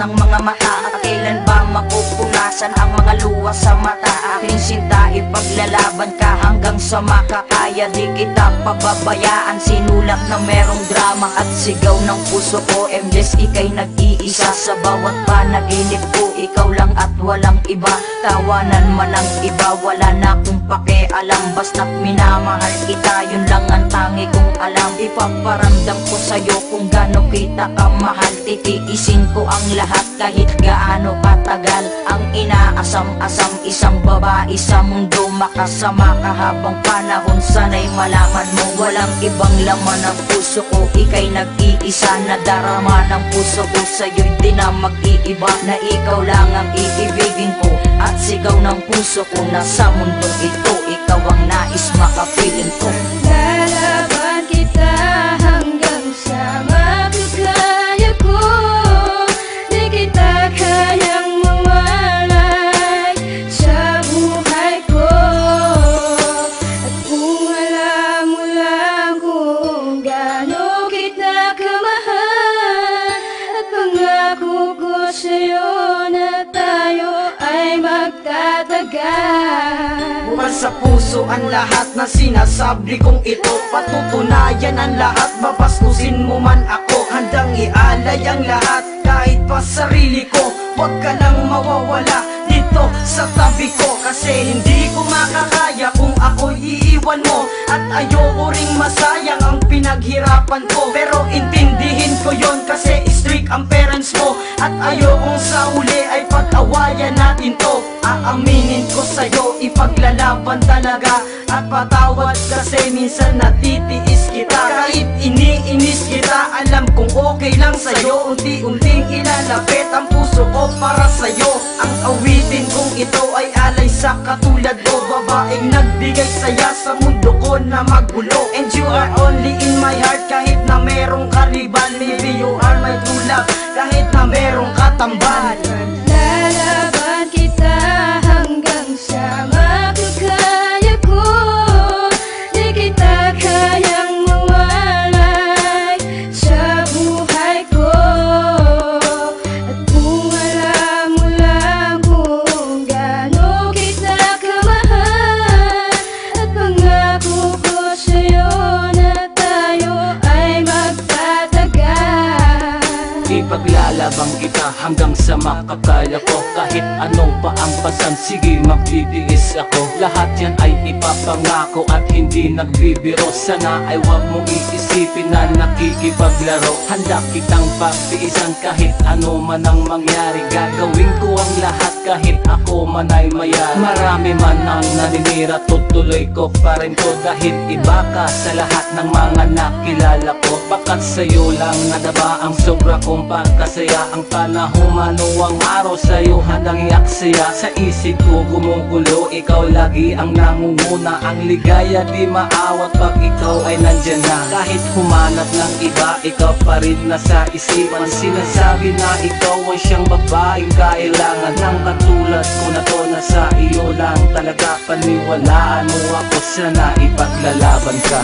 ng mga mata. At kailan ba mapupunasan ang mga luha sa mata? Aking sinta, ipaglalaban ka hanggang sa makakaya. Di kita pababayaan, sinulat na merong drama at sigaw ng puso ko. MJs, ika'y nag-iisa sa bawat panaginip ko. Ikaw lang at walang iba, tawanan man ang iba, wala na akong pakialam. Basta't minamahal kita, yun lang ang tangi kong alam. Ipaparamdam ko sa'yo kung gaano kita kamahal. Titiisin ko ang lahat kahit gaano katagal. Ang inaasam-asam, isang babae sa mundo, makasama ka habang panahon. Sana'y malaman mo, walang ibang laman ng puso ko. Ika'y nag-iisa na darama ng puso ko. Sa'yo'y di na mag-iiba, na ikaw lang ang iibigin ko. At sigaw ng puso ko na sa mundong ito, ikaw ang nais makapiling ko. Lalaban kita hanggang sa makakaya ko. Di kita kayang mawalay sa buhay ko. At kung alam mo lang kung gaano kita kamahal, at pangako ko sa'yo na tayo ay magtatagal. Bukas sa puso ang lahat na sinasabi kong ito. Patutunayan ang lahat, babastusin mo man ako. Handang ialay ang lahat, kahit pa sarili ko. Huwag ka nang mawawala dito sa tabi ko. Kasi hindi ko makakaya kung ako'y iiwan mo. At ayoko ring masayang ang pinaghirapan ko. Pero intindihin ko yon kasi strict ang parents mo. At ayokong sa uli ay pag-awayan natin to. Aaminin ko sa'yo, ipaglalaban talaga. At patawad kasi minsan natitiis kita. Kahit iniinis kita, alam kong okay lang sa'yo. Unti-unting ilalapit ang puso ko para sa'yo. Ang awitin kong ito ay alay sa katulad mo. Babaeng nagbigay saya sa mundo ko na magulo. And you are only in my heart kahit na merong karibal. Maybe you are my true love kahit na merong katambal. Lalaban kita hanggang sa makakaya ko. Di kita kayang mawalay sa buhay ko. At kung alam mo lang kung gaano kita kamahal, at pangako ko sa'yo na tayo ay magtatagal. Ipaglalabang kita hanggang sa makakaya ko. Kahit anong pa ang pasan, sige magtitiis ako. Lahat yan ay ipapangako at hindi nagbibiro. Sana ay wag mong iisipin na nakikipaglaro. Handa kitang pagtiisan kahit ano man ang mangyari. Gagawin ko ang lahat kahit ako man ay mayari. Marami man ang naninira, tutuloy ko pa rin to. Dahil iba ka sa lahat ng mga nakilala ko. Bakat sa'yo lang nadaba ang sobra kong pagkasaya. Ang panahon man o ang araw sa'yo handang iaksaya. Sa isip ko gumugulo, ikaw lagi ang nangunguna. Ang ligaya di maawat pag ikaw ay nandyan na. Kahit humanap ng iba, ikaw pa rin nasa isipan. Sinasabi na ikaw ay siyang babaeng kailangan ng katulad ko na to. Na sa iyo lang talaga paniwalaan mo ako. Sana ipaglalaban ka.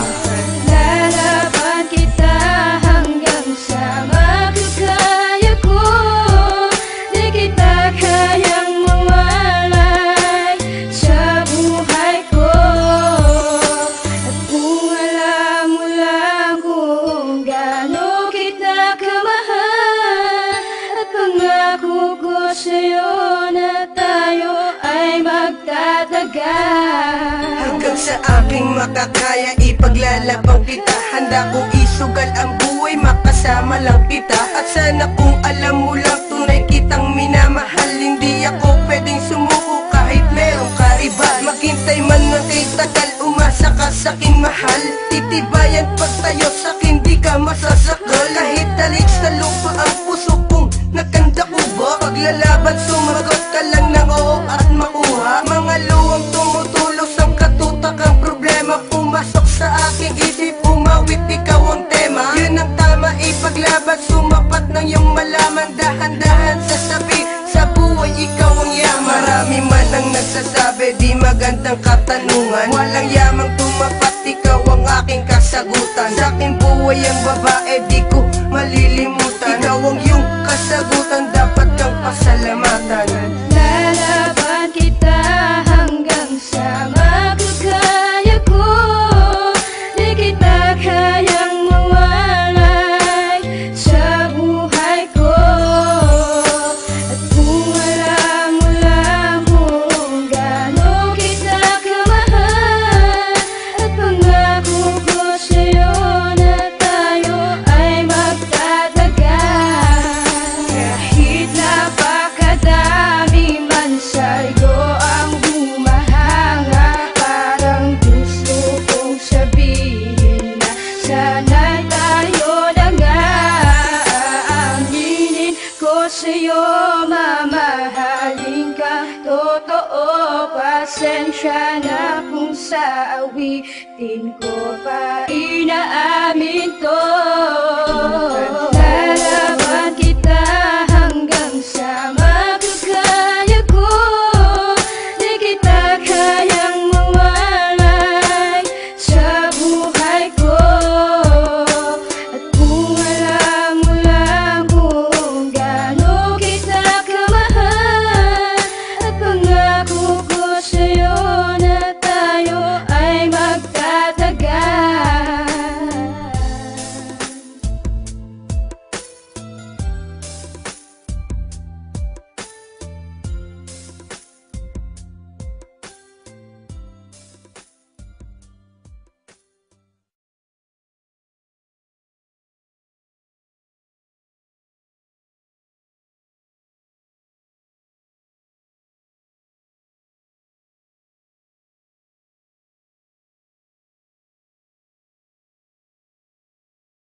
Lalaban kita hanggang sa makakaya ko. Di kita kayang mawalay sa buhay ko. At kung alam mo lang kung gaano kita kamahal, at pangako ko sa'yo na tayo ay magtatagal. Hanggang sa aking makakaya, ipaglalabang kita. Handa kong isugal ang buhay, makasama lang kita. At sana kung alam mo lang, tunay kitang minamahal. Hindi ako pwedeng sumuko kahit merong karibal. Maghintay man ng kay tagal, umasa ka sa'king mahal. Titibayan pagtayo sa'kin, di ka masasakal. Kahit dalik sa lupa ang puso kong nakanda ko ba? Paglalaban, sumagot ka lang ng oo at makuha. Mga luwang tumutulos ang katutak, ang problema pumasok sa aking isip. Umawit, ikaw ang tema. Yun ang tama, ipaglaban, sumapat ng iyong malaman. Dahan-dahan sasabi, sa buhay ikaw ang yaman. Marami man ang nagsasabi, di magandang katanungan. Walang yamang tumapat, ikaw ang aking kasagutan. Sa aking buhay ang babae, di ko malilimutan. Ikaw ang iyong kasagutan, dapat sasalamatan. Lalaban kita hanggang sa makakaya ko. Di kita kayang mawalay sa buhay ko. At kung alam mo lang kung gaano kita kamahal, at pangako ko sa'yo na tayo ay magtatagal. Kahit napakadami man sa'yo ang humahanga, parang gusto kong sabihin na sana'y tayo na nga. Aaminin ko sa'yo, mamahalin ka totoo. Pasensya na kung sa awitin ko pa inaamin to.